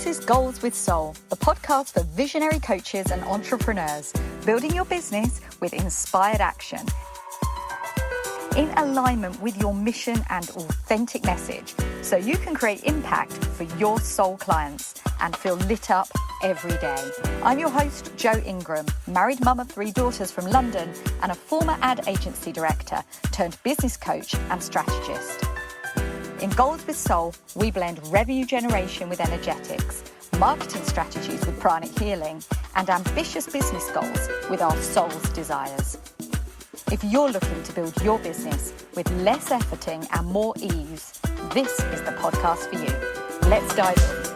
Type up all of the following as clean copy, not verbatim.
This is Goals with Soul, the podcast for visionary coaches and entrepreneurs, building your business with inspired action. In alignment with your mission and authentic message, so you can create impact for your soul clients and feel lit up every day. I'm your host, Jo Ingram, married mum of 3 daughters from London and a former ad agency director turned business coach and strategist. In Goals with Soul, we blend revenue generation with energetics, marketing strategies with pranic healing, and ambitious business goals with our soul's desires. If you're looking to build your business with less efforting and more ease, this is the podcast for you. Let's dive in.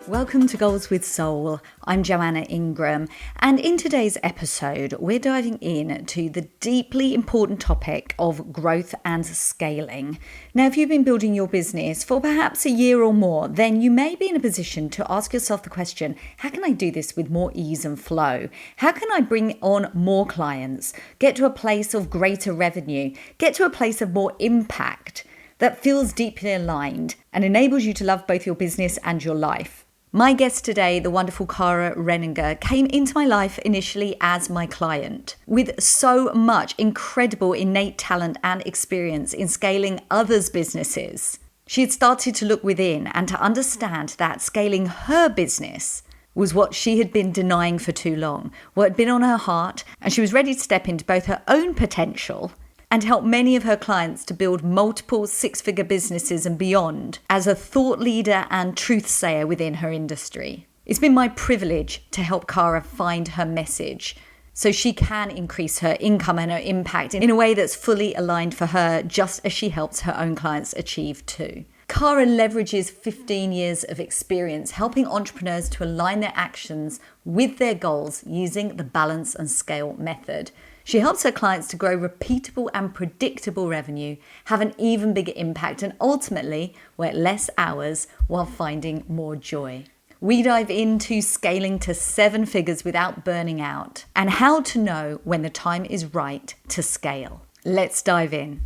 Welcome to Goals with Soul. I'm Joanna Ingram, and in today's episode, we're diving into the deeply important topic of growth and scaling. Now, if you've been building your business for perhaps a year or more, then you may be in a position to ask yourself the question, how can I do this with more ease and flow? How can I bring on more clients, get to a place of greater revenue, get to a place of more impact that feels deeply aligned and enables you to love both your business and your life? My guest today, the wonderful Cara Renninger, came into my life initially as my client with so much incredible innate talent and experience in scaling others' businesses. She had started to look within and to understand that scaling her business was what she had been denying for too long, what had been on her heart, and she was ready to step into both her own potential and help many of her clients to build multiple 6-figure businesses and beyond as a thought leader and truth sayer within her industry. It's been my privilege to help Cara find her message so she can increase her income and her impact in a way that's fully aligned for her, just as she helps her own clients achieve too. Cara leverages 15 years of experience helping entrepreneurs to align their actions with their goals using the balance and scale method. She helps her clients to grow repeatable and predictable revenue, have an even bigger impact, and ultimately work less hours while finding more joy. We dive into scaling to 7 figures without burning out and how to know when the time is right to scale. Let's dive in.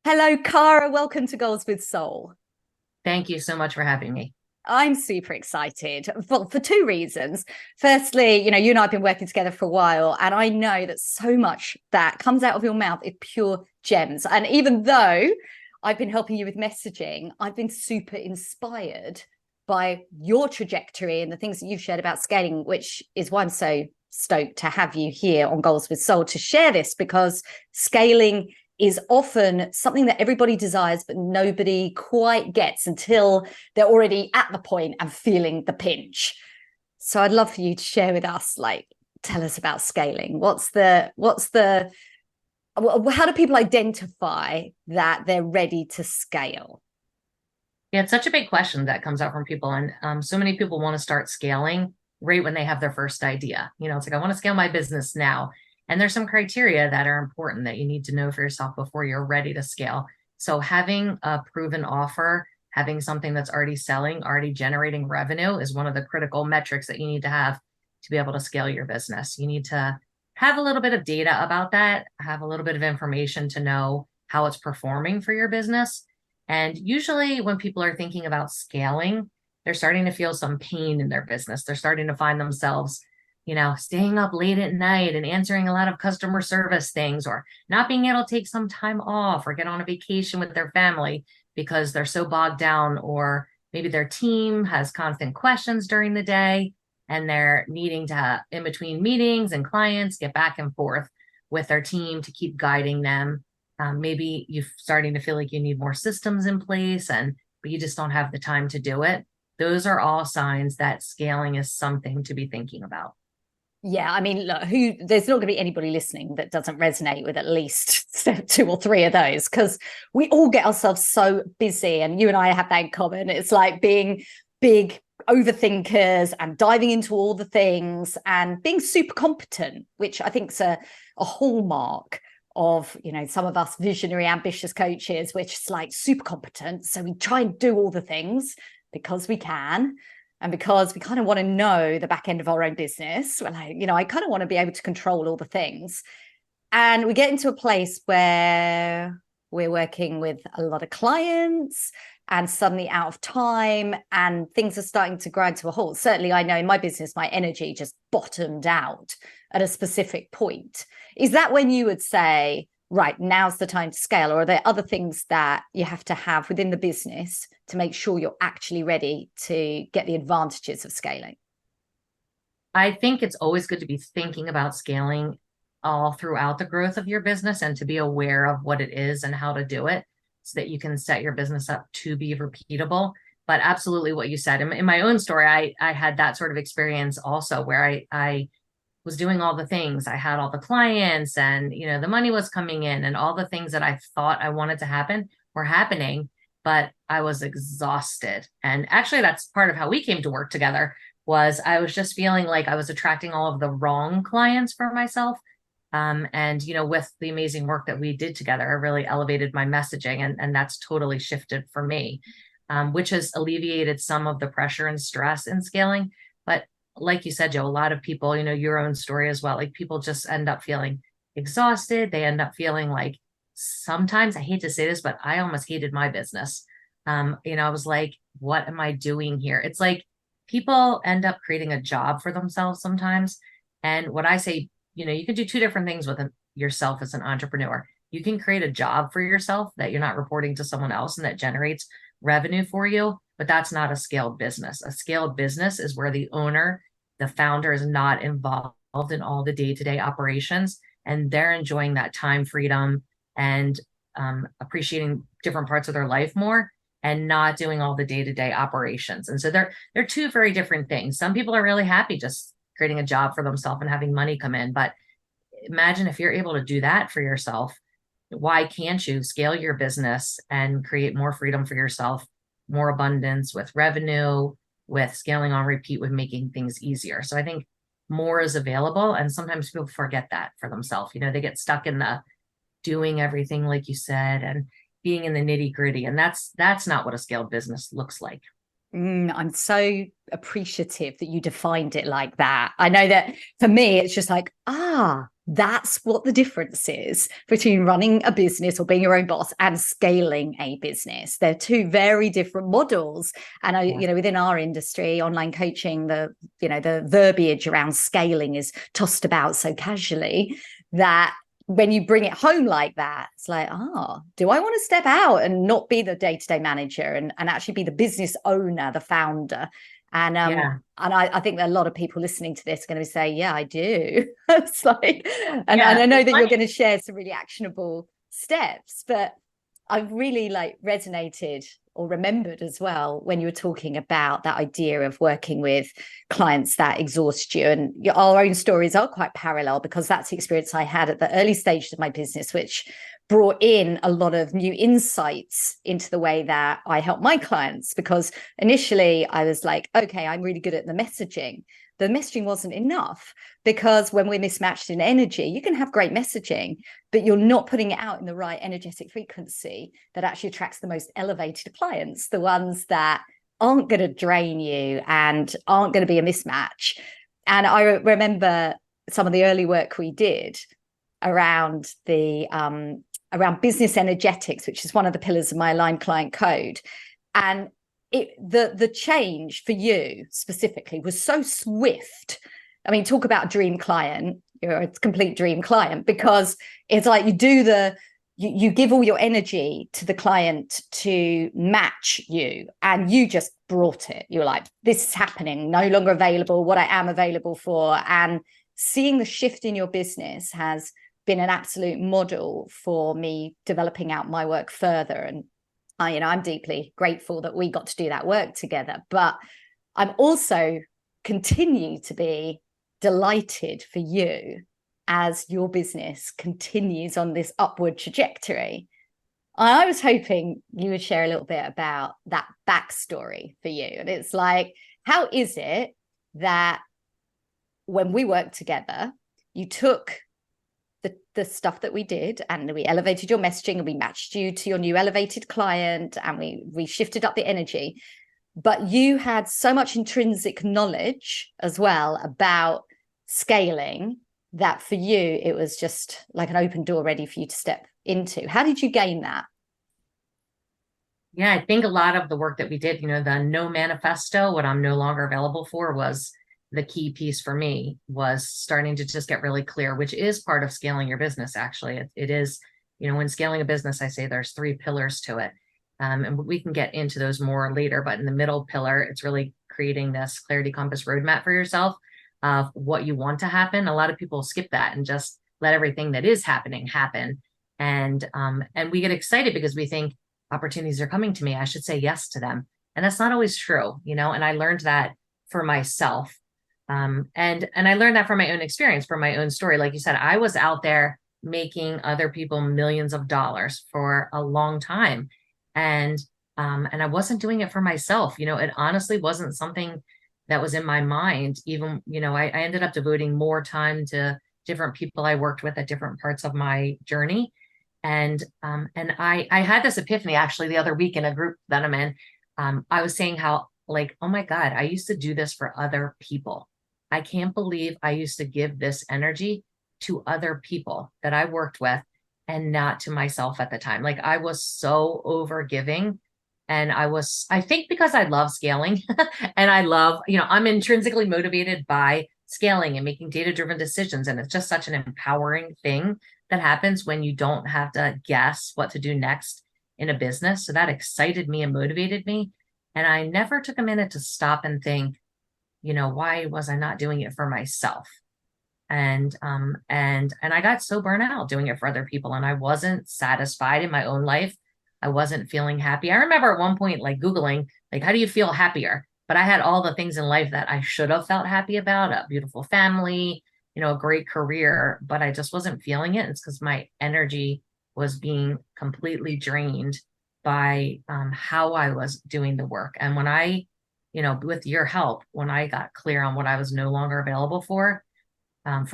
Hello, Cara. Welcome to Goals with Soul. Thank you so much for having me. I'm super excited for 2 reasons. Firstly, you and I have been working together for a while, and I know that so much that comes out of your mouth is pure gems. And even though I've been helping you with messaging, I've been super inspired by your trajectory and the things that you've shared about scaling, which is why I'm so stoked to have you here on Goals with Soul to share this, because scaling is often something that everybody desires, but nobody quite gets until they're already at the point and feeling the pinch. So I'd love for you to share with us, tell us about scaling. How do people identify that they're ready to scale? Yeah, it's such a big question that comes out from people. And so many people want to start scaling right when they have their first idea. It's like, I want to scale my business now. And there's some criteria that are important that you need to know for yourself before you're ready to scale. So having a proven offer, having something that's already selling, already generating revenue is one of the critical metrics that you need to have to be able to scale your business. You need to have a little bit of data about that, have a little bit of information to know how it's performing for your business. And usually when people are thinking about scaling, they're starting to feel some pain in their business. They're starting to find themselves staying up late at night and answering a lot of customer service things, or not being able to take some time off or get on a vacation with their family because they're so bogged down, or maybe their team has constant questions during the day and they're needing to, in between meetings and clients, get back and forth with their team to keep guiding them. Maybe you're starting to feel like you need more systems in place, but you just don't have the time to do it. Those are all signs that scaling is something to be thinking about. Yeah, I mean, look, there's not going to be anybody listening that doesn't resonate with at least 2 or 3 of those, because we all get ourselves so busy, and you and I have that in common. It's like being big overthinkers and diving into all the things and being super competent, which I think is a hallmark of, some of us visionary, ambitious coaches, which is like super competent. So we try and do all the things because we can. And because we kind of want to know the back end of our own business, I kind of want to be able to control all the things. And we get into a place where we're working with a lot of clients and suddenly out of time and things are starting to grind to a halt. Certainly I know in my business, my energy just bottomed out at a specific point. Is that when you would say, right, now's the time to scale? Or are there other things that you have to have within the business to make sure you're actually ready to get the advantages of scaling? I think it's always good to be thinking about scaling all throughout the growth of your business and to be aware of what it is and how to do it so that you can set your business up to be repeatable. But absolutely what you said. In my own story, I had that sort of experience also where I was doing all the things. I had all the clients and, the money was coming in and all the things that I thought I wanted to happen were happening, but I was exhausted. And actually, that's part of how we came to work together was I was just feeling like I was attracting all of the wrong clients for myself. And, with the amazing work that we did together, I really elevated my messaging and that's totally shifted for me, which has alleviated some of the pressure and stress in scaling. But like you said, Joe, a lot of people, your own story as well, like people just end up feeling exhausted. They end up feeling like sometimes, I hate to say this, but I almost hated my business. I was like, what am I doing here? It's like people end up creating a job for themselves sometimes. And what I say, you can do two different things with yourself as an entrepreneur. You can create a job for yourself that you're not reporting to someone else and that generates revenue for you, but that's not a scaled business. A scaled business is where the owner, the founder is not involved in all the day-to-day operations and they're enjoying that time freedom and appreciating different parts of their life more and not doing all the day-to-day operations. And so they're two very different things. Some people are really happy just creating a job for themselves and having money come in. But imagine if you're able to do that for yourself, why can't you scale your business and create more freedom for yourself, more abundance with revenue, with scaling on repeat, with making things easier? So I think more is available. And sometimes people forget that for themselves. They get stuck in the doing everything, like you said, and being in the nitty gritty. And that's not what a scaled business looks like. I'm so appreciative that you defined it like that. I know that for me, it's just like, that's what the difference is between running a business or being your own boss and scaling a business. They're two very different models. And within our industry, online coaching, the verbiage around scaling is tossed about so casually that when you bring it home like that, it's like, do I want to step out and not be the day-to-day manager and actually be the business owner, the founder? And I think that a lot of people listening to this are going to say, yeah, I do. It's like, and I know that you're going to share some really actionable steps, but I've really resonated or remembered as well when you were talking about that idea of working with clients that exhaust you. And our own stories are quite parallel because that's the experience I had at the early stages of my business, which brought in a lot of new insights into the way that I help my clients. Because initially I was like, okay, I'm really good at the messaging. The messaging wasn't enough because when we're mismatched in energy, you can have great messaging, but you're not putting it out in the right energetic frequency that actually attracts the most elevated clients, the ones that aren't going to drain you and aren't going to be a mismatch. And I remember some of the early work we did around around business energetics, which is one of the pillars of my aligned client code. And the change for you specifically was so swift. I mean, talk about dream client. You're a complete dream client because it's like you give all your energy to the client to match you, and you just brought it. You're like, this is happening, no longer available, what I am available for. And seeing the shift in your business has been an absolute model for me developing out my work further. And I'm deeply grateful that we got to do that work together. But I'm also continue to be delighted for you as your business continues on this upward trajectory. I was hoping you would share a little bit about that backstory for you. And it's like, how is it that when we worked together, you took the stuff that we did and we elevated your messaging and we matched you to your new elevated client and we shifted up the energy, but you had so much intrinsic knowledge as well about scaling that for you it was just like an open door ready for you to step into. How did you gain that? Yeah, I think a lot of the work that we did, the no manifesto, what I'm no longer available for, was the key piece for me, was starting to just get really clear, which is part of scaling your business. Actually, it is, when scaling a business, I say there's three pillars to it. And we can get into those more later, but in the middle pillar, it's really creating this clarity compass roadmap for yourself of what you want to happen. A lot of people skip that and just let everything that is happening happen. And we get excited because we think opportunities are coming to me, I should say yes to them. And that's not always true, and I learned that for myself. And I learned that from my own experience, from my own story. Like you said, I was out there making other people millions of dollars for a long time. And I wasn't doing it for myself. It honestly wasn't something that was in my mind. Even, I ended up devoting more time to different people I worked with at different parts of my journey. And I had this epiphany actually the other week in a group that I'm in. I was saying how, like, oh my God, I used to do this for other people. I can't believe I used to give this energy to other people that I worked with and not to myself at the time. Like, I was so over giving. And I think because I love scaling and I love, I'm intrinsically motivated by scaling and making data-driven decisions. And it's just such an empowering thing that happens when you don't have to guess what to do next in a business. So that excited me and motivated me. And I never took a minute to stop and think, why was I not doing it for myself? And I got so burnt out doing it for other people, and I wasn't satisfied in my own life. I wasn't feeling happy. I remember at one point like Googling, like, how do you feel happier? But I had all the things in life that I should have felt happy about: a beautiful family, a great career, but I just wasn't feeling it. It's because my energy was being completely drained by how I was doing the work. And when I, with your help, when I got clear on what I was no longer available for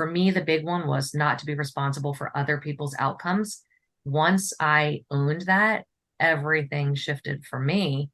me, the big one was not to be responsible for other people's outcomes. Once I owned that, everything shifted for me.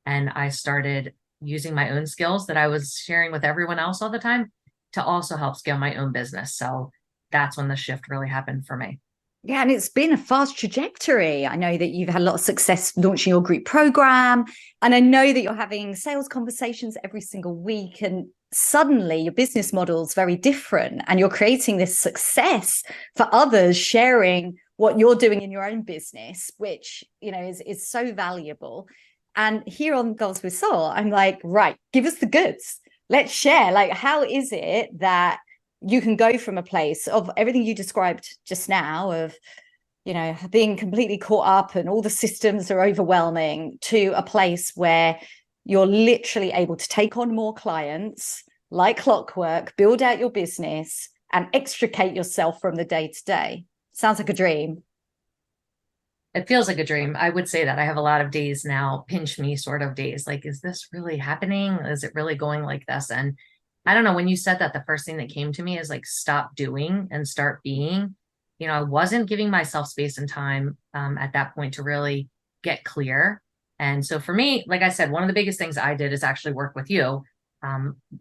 And I started using my own skills that I was sharing with everyone else all the time to also help scale my own business. So that's when the shift really happened for me. Yeah, and it's been a fast trajectory. I know that you've had a lot of success launching your group program, and I know that you're having sales conversations every single week, and suddenly your business model is very different, and you're creating this success for others sharing what you're doing in your own business, which, is so valuable. And here on Goals with Soul, I'm like, right, give us the goods. Let's share. Like, how is it that you can go from a place of everything you described just now of, being completely caught up and all the systems are overwhelming, to a place where you're literally able to take on more clients like clockwork, build out your business and extricate yourself from the day to day? Sounds like a dream. It feels like a dream. I would say that I have a lot of days now, pinch me sort of days. Like, is this really happening? Is it really going like this? And I don't know, when you said that, the first thing that came to me is like, stop doing and start being. I wasn't giving myself space and time at that point to really get clear. And so for me, like I said, one of the biggest things I did is actually work with you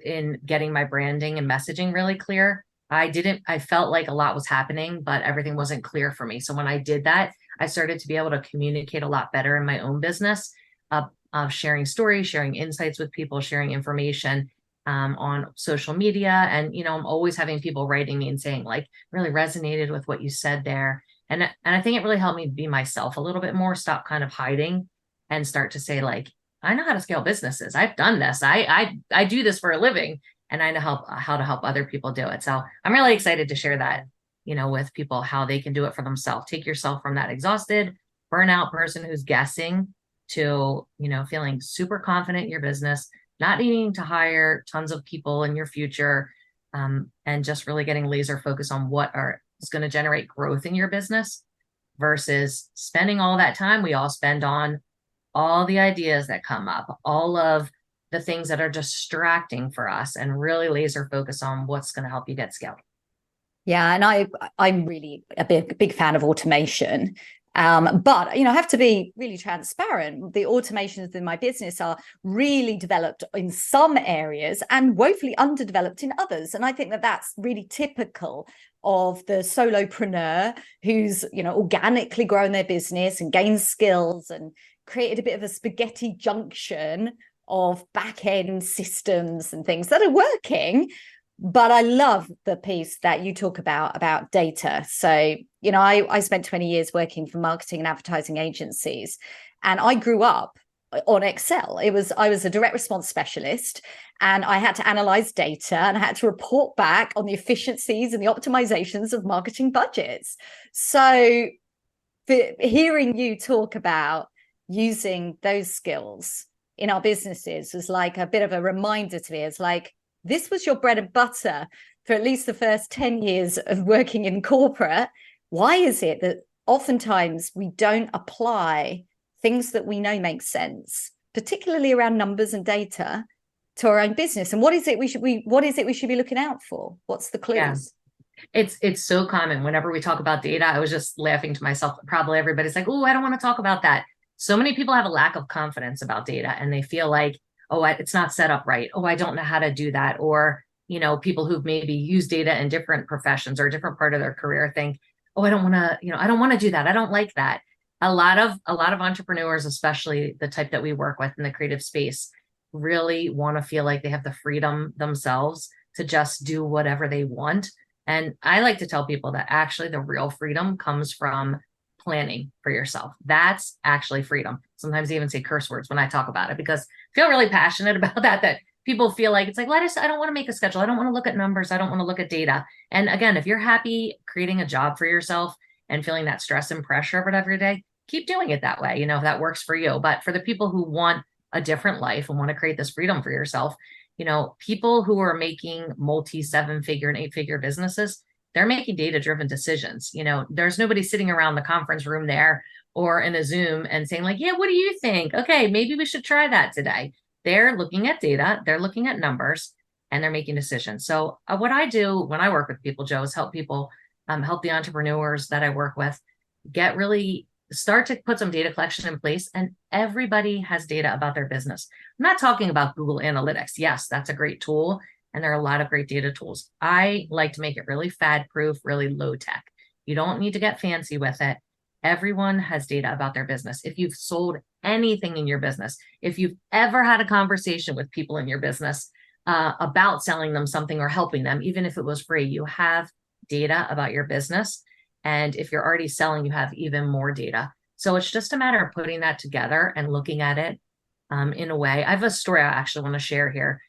in getting my branding and messaging really clear. I felt like a lot was happening, but everything wasn't clear for me. So when I did that, I started to be able to communicate a lot better in my own business, of sharing stories, sharing insights with people, sharing information on social media. And, I'm always having people writing me and saying, like, really resonated with what you said there. And I think it really helped me be myself a little bit more, stop kind of hiding and start to say, like, I know how to scale businesses. I've done this. I do this for a living, and I know how to help other people do it. So I'm really excited to share that, with people, how they can do it for themselves. Take yourself from that exhausted, burnout person who's guessing to, feeling super confident in your business, not needing to hire tons of people in your future, and just really getting laser focused on is going to generate growth in your business versus spending all that time we all spend on all the ideas that come up, all of the things that are distracting for us, and really laser focus on what's going to help you get scaled. Yeah, and I'm really a big fan of automation. But I have to be really transparent. The automations in my business are really developed in some areas and woefully underdeveloped in others. And I think that that's really typical of the solopreneur who's, organically grown their business and gained skills and created a bit of a spaghetti junction of back end systems and things that are working. But I love the piece that you talk about data. So, I spent 20 years working for marketing and advertising agencies, and I grew up on Excel. I was a direct response specialist, and I had to analyze data and I had to report back on the efficiencies and the optimizations of marketing budgets. So hearing you talk about using those skills in our businesses was like a bit of a reminder to me. It's like, this was your bread and butter for at least the first 10 years of working in corporate. Why is it that oftentimes we don't apply things that we know make sense, particularly around numbers and data, to our own business? And what is it we should be looking out for? What's the clues? It's so common. Whenever we talk about data, I was just laughing to myself. Probably everybody's like, oh, I don't want to talk about that. So many people have a lack of confidence about data, and they feel like, oh, it's not set up right. Oh, I don't know how to do that. Or, people who've maybe used data in different professions or a different part of their career think, oh, I don't want to do that. I don't like that. A lot of entrepreneurs, especially the type that we work with in the creative space, really want to feel like they have the freedom themselves to just do whatever they want. And I like to tell people that actually the real freedom comes from planning for yourself. That's actually freedom. Sometimes I even say curse words when I talk about it, because I feel really passionate about that people feel like it's like, I don't want to make a schedule. I don't want to look at numbers. I don't want to look at data. And again, if you're happy creating a job for yourself and feeling that stress and pressure of it every day, keep doing it that way, if that works for you. But for the people who want a different life and want to create this freedom for yourself, people who are making multi 7-figure and 8-figure businesses, they're making data-driven decisions. There's nobody sitting around the conference room there or in a Zoom and saying like, yeah, what do you think? Okay, maybe we should try that today. They're looking at data, they're looking at numbers, and they're making decisions. So what I do when I work with people, Joe, is help people, help the entrepreneurs that I work with start to put some data collection in place. And everybody has data about their business. I'm not talking about Google Analytics. Yes, that's a great tool. And there are a lot of great data tools. I like to make it really fad proof, really low tech. You don't need to get fancy with it. Everyone has data about their business. If you've sold anything in your business, if you've ever had a conversation with people in your business about selling them something or helping them, even if it was free, you have data about your business. And if you're already selling, you have even more data. So it's just a matter of putting that together and looking at it in a way. I have a story I actually want to share here.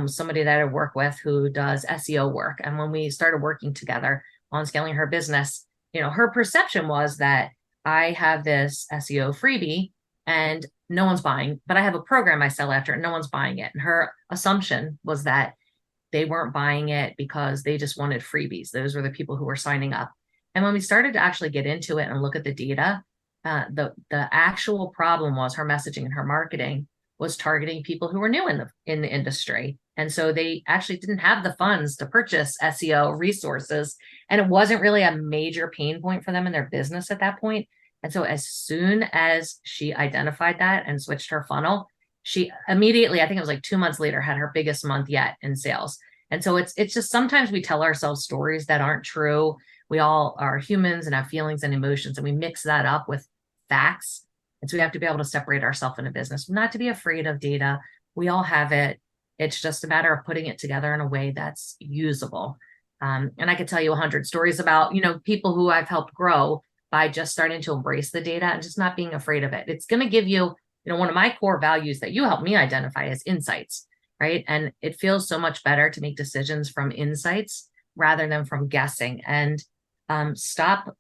Somebody that I work with who does SEO work. And when we started working together on scaling her business, her perception was that I have this SEO freebie and no one's buying, but I have a program I sell after and no one's buying it. And her assumption was that they weren't buying it because they just wanted freebies. Those were the people who were signing up. And when we started to actually get into it and look at the data, the actual problem was her messaging and her marketing was targeting people who were new in the industry. And so they actually didn't have the funds to purchase SEO resources. And it wasn't really a major pain point for them in their business at that point. And so as soon as she identified that and switched her funnel, she immediately, I think it was like 2 months later, had her biggest month yet in sales. And so it's just sometimes we tell ourselves stories that aren't true. We all are humans and have feelings and emotions, and we mix that up with facts. And so we have to be able to separate ourselves in a business, not to be afraid of data. We all have it. It's just a matter of putting it together in a way that's usable. And I could tell you 100 stories about, people who I've helped grow by just starting to embrace the data and just not being afraid of it. It's going to give you, one of my core values that you helped me identify is insights, right? And it feels so much better to make decisions from insights rather than from guessing. And stop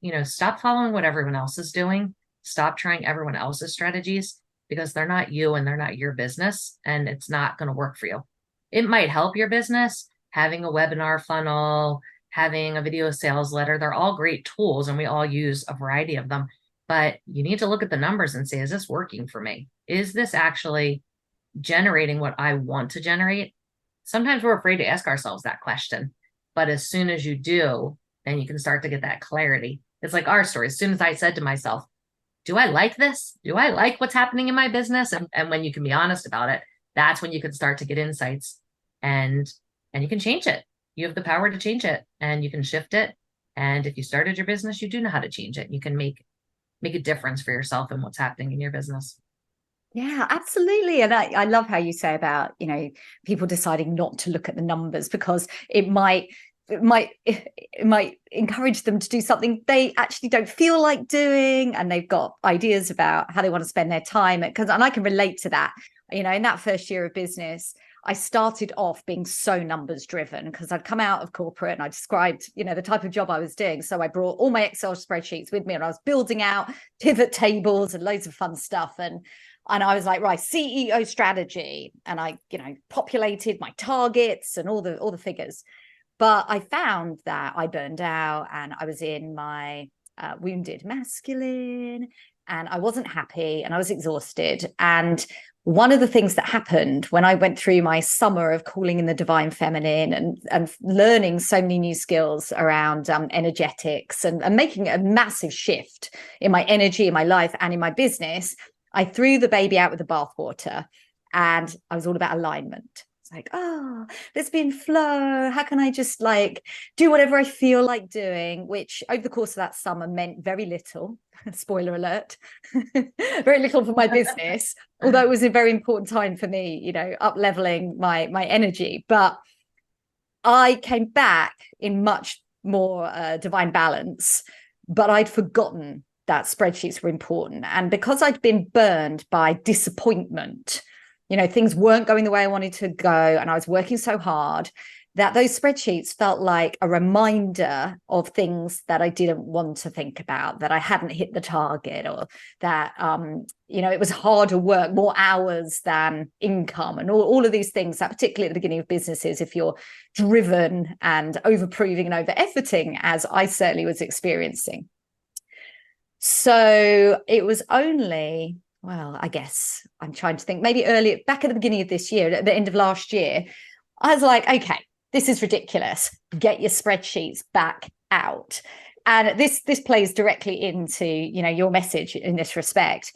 following what everyone else is doing. Stop trying everyone else's strategies, because they're not you and they're not your business, and it's not going to work for you. It might help your business, having a webinar funnel, having a video sales letter. They're all great tools and we all use a variety of them, but you need to look at the numbers and say, is this working for me? Is this actually generating what I want to generate? Sometimes we're afraid to ask ourselves that question, but as soon as you do, then you can start to get that clarity. It's like our story. As soon as I said to myself, do I like this? Do I like what's happening in my business? And when you can be honest about it, that's when you can start to get insights and you can change it. You have the power to change it and you can shift it. And if you started your business, you do know how to change it. You can make a difference for yourself and what's happening in your business. Yeah, absolutely. And I love how you say about, people deciding not to look at the numbers because it might encourage them to do something they actually don't feel like doing, and they've got ideas about how they want to spend their time. And I can relate to that. In that first year of business, I started off being so numbers driven because I'd come out of corporate and I described, the type of job I was doing. So I brought all my Excel spreadsheets with me and I was building out pivot tables and loads of fun stuff. And I was like, right, CEO strategy. And I, populated my targets and all the figures. But I found that I burned out and I was in my wounded masculine and I wasn't happy and I was exhausted. And one of the things that happened when I went through my summer of calling in the divine feminine and learning so many new skills around energetics and making a massive shift in my energy, in my life, and in my business, I threw the baby out with the bathwater and I was all about alignment. It's like, oh, let's be in flow. How can I just do whatever I feel like doing? Which over the course of that summer meant very little. Spoiler alert, very little for my business, although it was a very important time for me, up leveling my energy. But I came back in much more divine balance, but I'd forgotten that spreadsheets were important. And because I'd been burned by disappointment, things weren't going the way I wanted to go, and I was working so hard that those spreadsheets felt like a reminder of things that I didn't want to think about, that I hadn't hit the target, or that, it was harder work, more hours than income, and all of these things that, particularly at the beginning of businesses, if you're driven and over-proving and over-efforting, as I certainly was experiencing. So it was only, well, I guess I'm trying to think, maybe earlier, back at the beginning of this year, at the end of last year, I was like, okay, this is ridiculous. Get your spreadsheets back out. And this plays directly into, your message in this respect.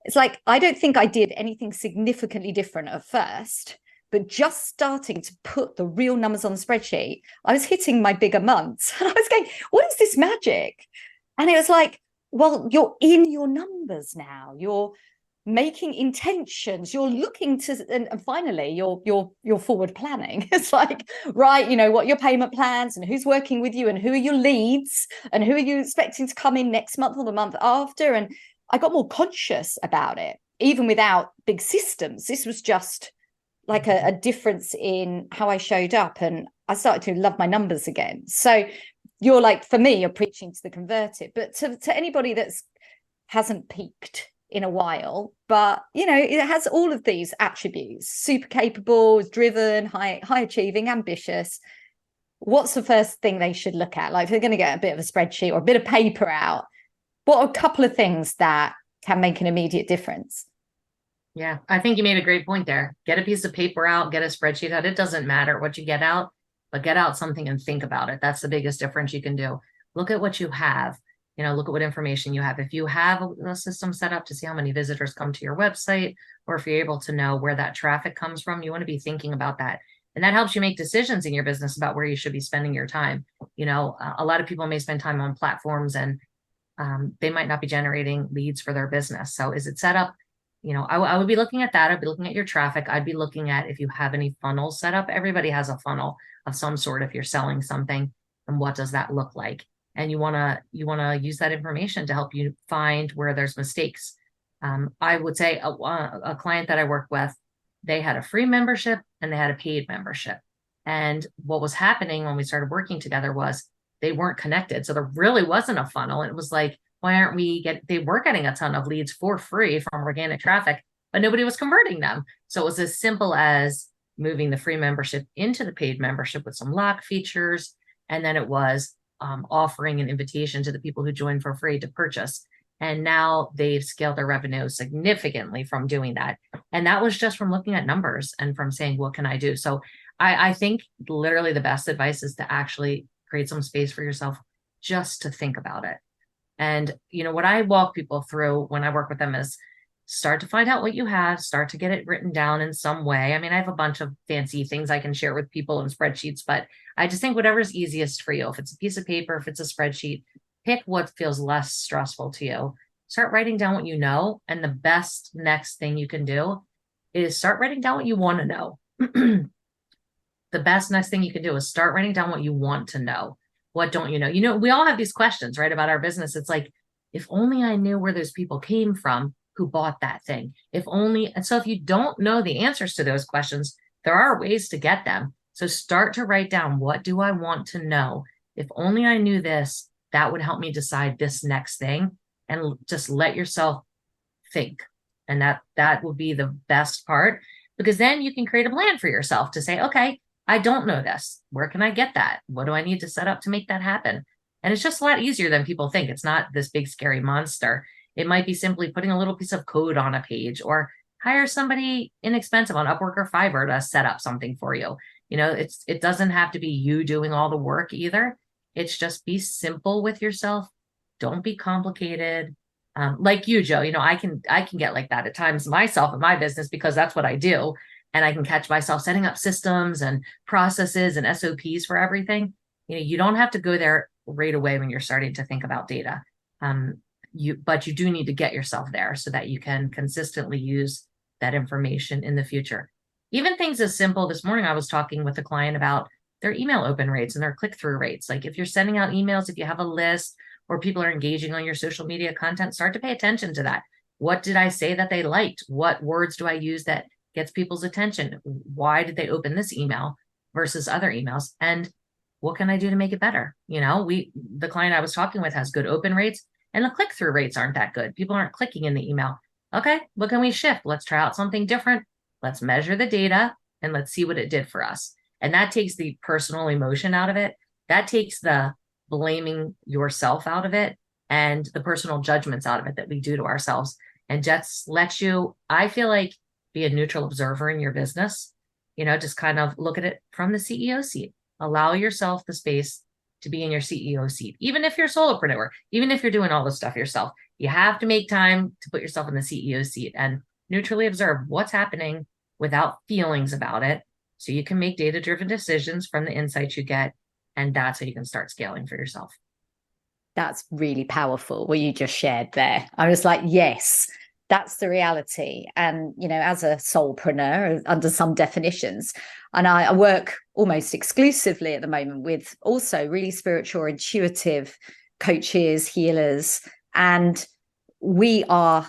It's like, I don't think I did anything significantly different at first, but just starting to put the real numbers on the spreadsheet, I was hitting my bigger months. And I was going, what is this magic? And it was like, well, you're in your numbers now. You're making intentions. You're looking to, and finally, you're forward planning. It's like, right, what your payment plans and who's working with you and who are your leads and who are you expecting to come in next month or the month after. And I got more conscious about it, even without big systems. This was just like a difference in how I showed up, and I started to love my numbers again. So you're like, for me, you're preaching to the converted, but to anybody that's hasn't peaked in a while, but it has all of these attributes: super capable, driven, high achieving, ambitious. What's the first thing they should look at? Like, if they're going to get a bit of a spreadsheet or a bit of paper out, what are a couple of things that can make an immediate difference? Yeah, I think you made a great point there. Get a piece of paper out, get a spreadsheet out. It doesn't matter what you get out, but get out something and think about it. That's the biggest difference you can do. Look at what you have. Look at what information you have. If you have a system set up to see how many visitors come to your website, or if you're able to know where that traffic comes from, you want to be thinking about that. And that helps you make decisions in your business about where you should be spending your time. A lot of people may spend time on platforms and they might not be generating leads for their business. So is it set up? I would be looking at that. I'd be looking at your traffic. I'd be looking at if you have any funnels set up. Everybody has a funnel of some sort if you're selling something, and what does that look like? And you want to use that information to help you find where there's mistakes. I would say a client that I work with, they had a free membership and they had a paid membership. And what was happening when we started working together was they weren't connected. So there really wasn't a funnel. It was like, why aren't they were getting a ton of leads for free from organic traffic, but nobody was converting them. So it was as simple as moving the free membership into the paid membership with some lock features. And then it was offering an invitation to the people who joined for free to purchase. And now they've scaled their revenue significantly from doing that. And that was just from looking at numbers and from saying, what can I do? So I think literally the best advice is to actually create some space for yourself just to think about it. And, what I walk people through when I work with them is start to find out what you have, start to get it written down in some way. I mean, I have a bunch of fancy things I can share with people in spreadsheets, but I just think whatever's easiest for you. If it's a piece of paper, if it's a spreadsheet, pick what feels less stressful to you. start writing down what you know. And the best next thing you can do is start writing down what you want to know. The best next thing you can do is start writing down what you want to know. What don't you know? You know, we all have these questions, right, about our business. It's like, if only I knew where those people came from who bought that thing. If only. And so if you don't know the answers to those questions, there are ways to get them. So start to write down, what do I want to know? If only I knew this, that would help me decide this next thing. And just let yourself think. And that will be the best part, because then you can create a plan for yourself to say, okay, I don't know this. Where can I get that? What do I need to set up to make that happen? And it's just a lot easier than people think. It's not this big, scary monster. It might be simply putting a little piece of code on a page, or hire somebody inexpensive on Upwork or Fiverr to set up something for you. You know, it doesn't have to be you doing all the work either. It's just be simple with yourself. Don't be complicated. Like you, Joe, you know, I can get like that at times myself in my business, because that's what I do. And I can catch myself setting up systems and processes and SOPs for everything. You know, you don't have to go there right away when you're starting to think about data. But you do need to get yourself there so that you can consistently use that information in the future. Even things as simple, this morning I was talking with a client about their email open rates and their click-through rates. Like, if you're sending out emails, if you have a list, or people are engaging on your social media content, start to pay attention to that. What did I say that they liked? What words do I use that gets people's attention? Why did they open this email versus other emails? And what can I do to make it better? You know, the client I was talking with has good open rates, and the click-through rates aren't that good. People aren't clicking in the email. Okay, what can we shift? Let's try out something different. Let's measure the data and let's see what it did for us. And that takes the personal emotion out of it. That takes the blaming yourself out of it, and the personal judgments out of it that we do to ourselves, and just lets you, I feel like, be a neutral observer in your business. You know, just kind of look at it from the CEO seat. Allow yourself the space to be in your CEO seat. Even if you're a solopreneur, even if you're doing all this stuff yourself, you have to make time to put yourself in the CEO seat and neutrally observe what's happening without feelings about it, so you can make data-driven decisions from the insights you get. And that's how you can start scaling for yourself. That's really powerful what you just shared there. I was like, yes, that's the reality. And, you know, as a soulpreneur, under some definitions, and I work almost exclusively at the moment with also really spiritual, intuitive coaches, healers. And we are,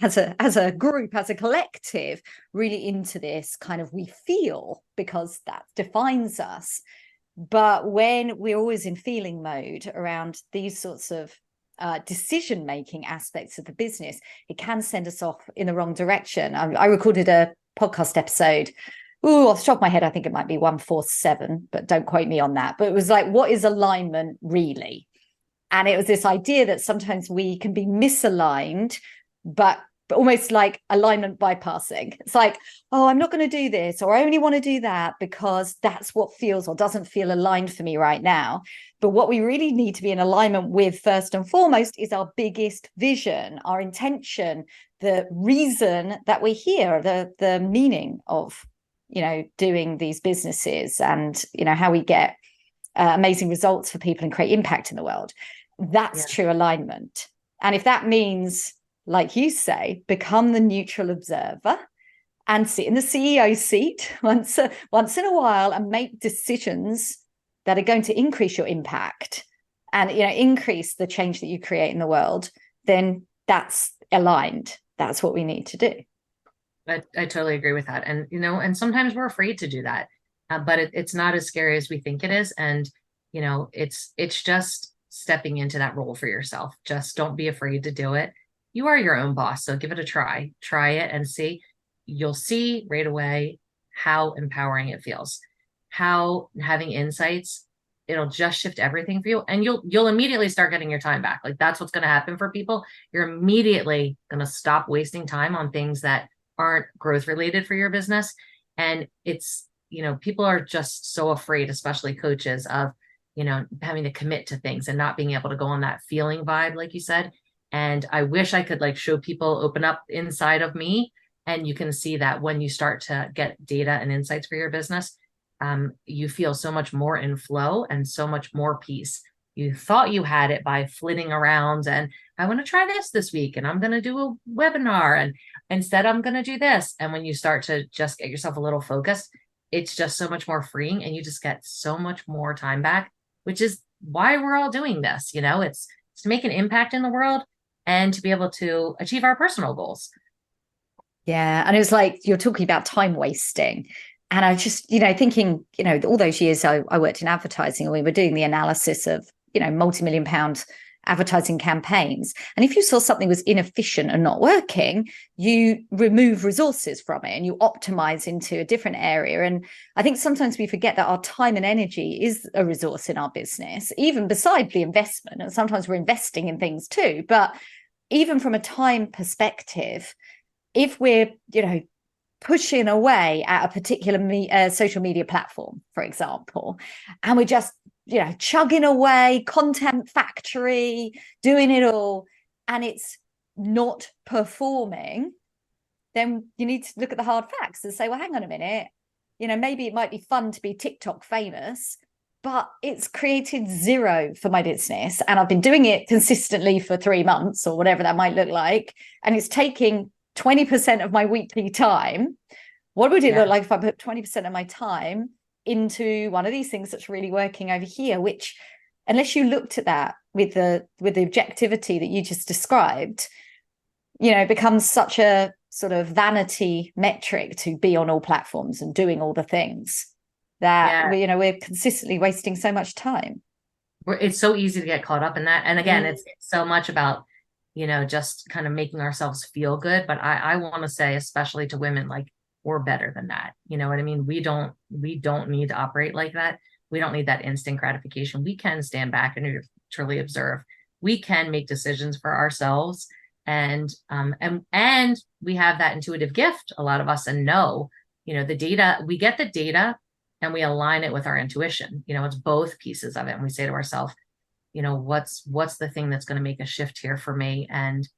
as a group, as a collective, really into this kind of we feel, because that defines us. But when we're always in feeling mode around these sorts of decision-making aspects of the business, it can send us off in the wrong direction. I recorded a podcast episode. Off the top of my head, I think it might be 147, but don't quote me on that. But it was like, what is alignment really? And it was this idea that sometimes we can be misaligned, but almost like alignment bypassing. It's like, oh, I'm not going to do this, or I only want to do that because that's what feels or doesn't feel aligned for me right now. But what we really need to be in alignment with first and foremost is our biggest vision, our intention, the reason that we're here, the meaning of, you know, doing these businesses, and, you know, how we get amazing results for people and create impact in the world. That's true alignment. And if that means, like you say, become the neutral observer and sit in the CEO seat once in a while and make decisions that are going to increase your impact and, you know, increase the change that you create in the world, then that's aligned. That's what we need to do. I totally agree with that. And, you know, and sometimes we're afraid to do that, but it's not as scary as we think it is. And, you know, it's just stepping into that role for yourself. Just don't be afraid to do it. You are your own boss, so give it a try. Try it and see. You'll see right away how empowering it feels, how having insights, it'll just shift everything for you. And you'll immediately start getting your time back. Like, that's what's going to happen for people. You're immediately going to stop wasting time on things that aren't growth related for your business. And it's, you know, people are just so afraid, especially coaches, of, you know, having to commit to things and not being able to go on that feeling vibe, like you said. And I wish I could like show people, open up inside of me, and you can see that when you start to get data and insights for your business, you feel so much more in flow and so much more peace. You thought you had it by flitting around and I want to try this week and I'm going to do a webinar and instead I'm going to do this. And when you start to just get yourself a little focused, it's just so much more freeing and you just get so much more time back, which is why we're all doing this. It's to make an impact in the world and to be able to achieve our personal goals. Yeah. And it was like, you're talking about time wasting. And I just, thinking, all those years I worked in advertising and we were doing the analysis of, multi-million pound advertising campaigns. And if you saw something was inefficient and not working, you remove resources from it and you optimize into a different area. And I think sometimes we forget that our time and energy is a resource in our business, even beside the investment. And sometimes we're investing in things too. But even from a time perspective, if we're, pushing away at a particular social media platform, for example, and we're just, chugging away, content factory, doing it all, and it's not performing, then you need to look at the hard facts and say, well, hang on a minute, maybe it might be fun to be TikTok famous, but it's created zero for my business. And I've been doing it consistently for 3 months or whatever that might look like. And it's taking 20% of my weekly time. What would it look like if I put 20% of my time into one of these things that's really working over here, which, unless you looked at that with the objectivity that you just described, it becomes such a sort of vanity metric to be on all platforms and doing all the things that we're consistently wasting so much time. It's so easy to get caught up in that. And again, it's so much about, just kind of making ourselves feel good. But I want to say, especially to women, like, we're better than that. You know what I mean? We don't need to operate like that. We don't need that instant gratification. We can stand back and truly observe. We can make decisions for ourselves. And we have that intuitive gift, a lot of us, and know, the data, we get the data and we align it with our intuition. It's both pieces of it. And we say to ourselves, what's the thing that's going to make a shift here for me? And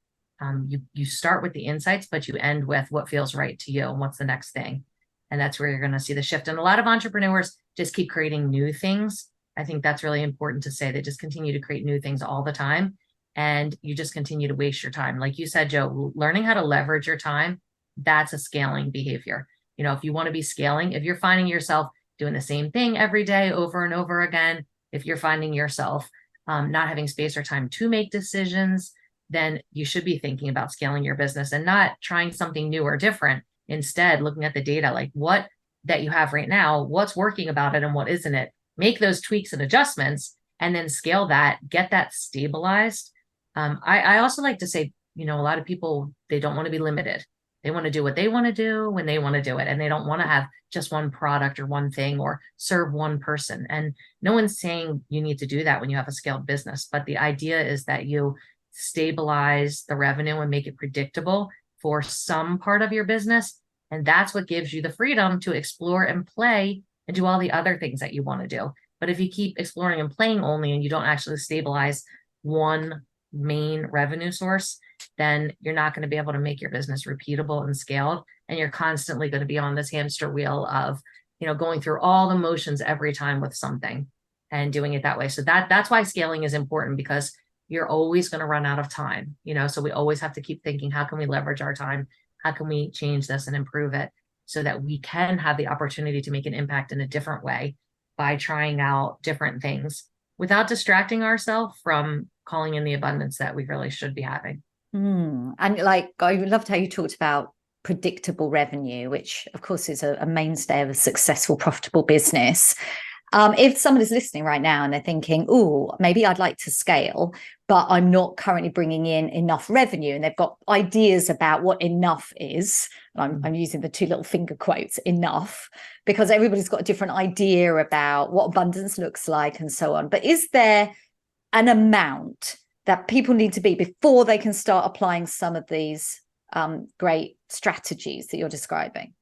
you start with the insights, but you end with what feels right to you and what's the next thing. And that's where you're going to see the shift. And a lot of entrepreneurs just keep creating new things. I think that's really important to say. They just continue to create new things all the time. And you just continue to waste your time. Like you said, Joe, learning how to leverage your time, that's a scaling behavior. If you want to be scaling, if you're finding yourself doing the same thing every day over and over again, if you're finding yourself not having space or time to make decisions, then you should be thinking about scaling your business and not trying something new or different. Instead, looking at the data, like what that you have right now, what's working about it and what isn't it. Make those tweaks and adjustments and then scale that, get that stabilized. I also like to say, a lot of people, they don't want to be limited. They want to do what they want to do when they want to do it. And they don't want to have just one product or one thing or serve one person. And no one's saying you need to do that when you have a scaled business. But the idea is that you stabilize the revenue and make it predictable for some part of your business. And that's what gives you the freedom to explore and play and do all the other things that you want to do. But if you keep exploring and playing only and you don't actually stabilize one main revenue source, then you're not going to be able to make your business repeatable and scaled. And you're constantly going to be on this hamster wheel of, going through all the motions every time with something and doing it that way. So that's why scaling is important, because you're always going to run out of time, so we always have to keep thinking, how can we leverage our time? How can we change this and improve it so that we can have the opportunity to make an impact in a different way by trying out different things without distracting ourselves from calling in the abundance that we really should be having. And I loved how you talked about predictable revenue, which of course is a mainstay of a successful, profitable business. If somebody's listening right now and they're thinking, oh, maybe I'd like to scale, but I'm not currently bringing in enough revenue, and they've got ideas about what enough is. I'm using the 2 little finger quotes, enough, because everybody's got a different idea about what abundance looks like and so on. But is there an amount that people need to be before they can start applying some of these great strategies that you're describing?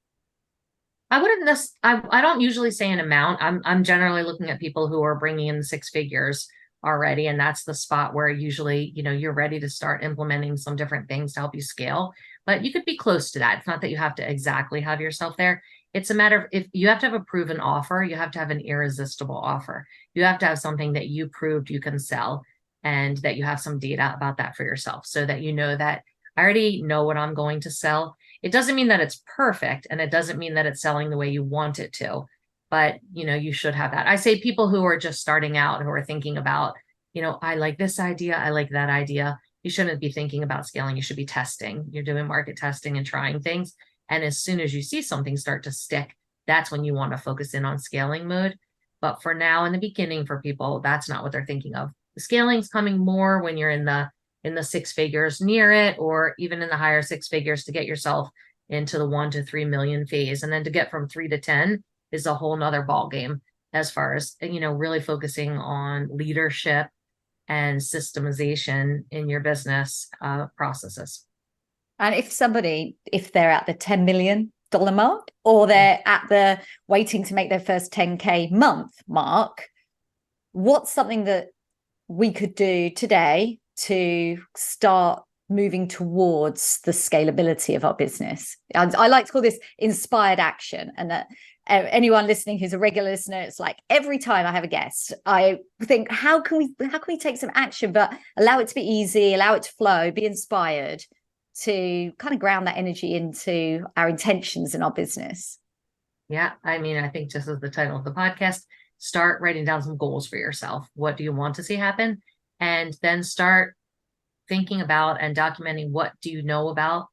I don't usually say an amount. I'm generally looking at people who are bringing in 6 figures already. And that's the spot where usually, you're ready to start implementing some different things to help you scale, but you could be close to that. It's not that you have to exactly have yourself there. It's a matter of, if you have to have a proven offer, you have to have an irresistible offer. You have to have something that you proved you can sell, and that you have some data about that for yourself, so that you know that I already know what I'm going to sell. It doesn't mean that it's perfect, and it doesn't mean that it's selling the way you want it to, but you should have that. I say people who are just starting out, who are thinking about, I like this idea, I like that idea. You shouldn't be thinking about scaling. You should be testing. You're doing market testing and trying things. And as soon as you see something start to stick, that's when you want to focus in on scaling mode. But for now, in the beginning, for people, that's not what they're thinking of. The scaling's coming more when you're in the six figures near it, or even in the higher six figures, to get yourself into the 1 to 3 million phase. And then to get from 3 to 10 is a whole nother ball game, as far as, really focusing on leadership and systemization in your business processes. And if they're at the $10 million mark, or they're at the waiting to make their first 10K month mark, what's something that we could do today to start moving towards the scalability of our business? I like to call this inspired action. And that anyone listening who's a regular listener, it's like every time I have a guest, I think, how can we take some action, but allow it to be easy, allow it to flow, be inspired, to kind of ground that energy into our intentions in our business? Yeah, I think just as the title of the podcast, start writing down some goals for yourself. What do you want to see happen? And then start thinking about and documenting, what do you know about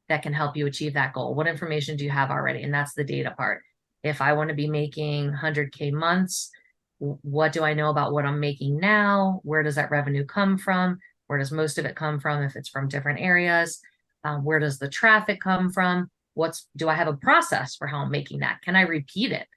that can help you achieve that goal? What information do you have already? And that's the data part. If I want to be making 100K months, what do I know about what I'm making now? Where does that revenue come from? Where does most of it come from if it's from different areas? Where does the traffic come from? Do I have a process for how I'm making that? Can I repeat it?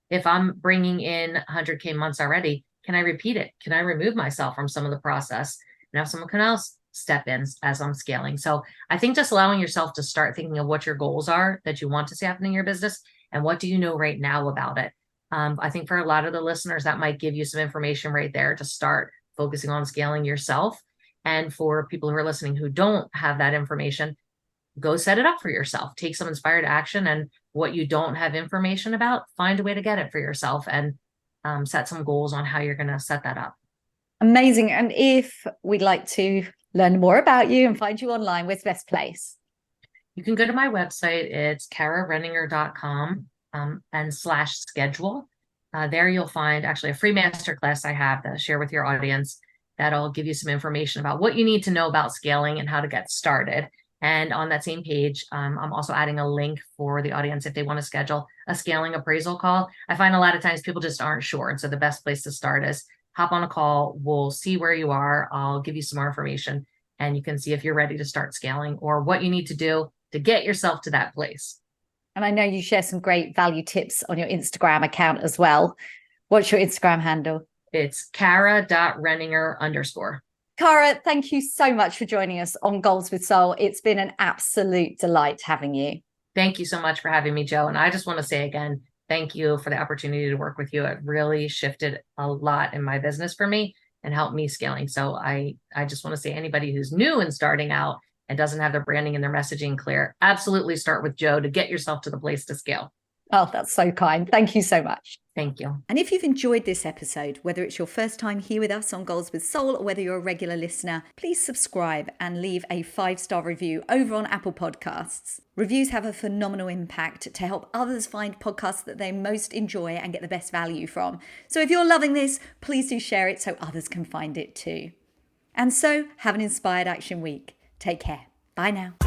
If I'm bringing in 100K months already, can I repeat it? Can I remove myself from some of the process and have someone else step in as I'm scaling? So I think just allowing yourself to start thinking of what your goals are that you want to see happen in your business, and what do you know right now about it. I think for a lot of the listeners, that might give you some information right there to start focusing on scaling yourself. And for people who are listening who don't have that information, go set it up for yourself. Take some inspired action, and what you don't have information about, find a way to get it for yourself, and set some goals on how you're going to set that up. Amazing. And if we'd like to learn more about you and find you online, where's the best place? You can go to my website. It's kararenninger.com and /schedule. There you'll find actually a free masterclass I have to share with your audience that'll give you some information about what you need to know about scaling and how to get started. And on that same page, I'm also adding a link for the audience if they want to schedule a scaling appraisal call. I find a lot of times people just aren't sure. And so the best place to start is hop on a call. We'll see where you are. I'll give you some more information, and you can see if you're ready to start scaling or what you need to do to get yourself to that place. And I know you share some great value tips on your Instagram account as well. What's your Instagram handle? It's kara.renninger_. Kara, thank you so much for joining us on Goals with Soul. It's been an absolute delight having you. Thank you so much for having me, Joe. And I just want to say again, thank you for the opportunity to work with you. It really shifted a lot in my business for me and helped me scaling. So I just want to say, anybody who's new and starting out and doesn't have their branding and their messaging clear, absolutely start with Joe to get yourself to the place to scale. Oh, that's so kind. Thank you so much. Thank you. And if you've enjoyed this episode, whether it's your first time here with us on Goals with Soul or whether you're a regular listener, please subscribe and leave a 5-star review over on Apple Podcasts. Reviews have a phenomenal impact to help others find podcasts that they most enjoy and get the best value from. So if you're loving this, please do share it so others can find it too. And so have an inspired action week. Take care. Bye now.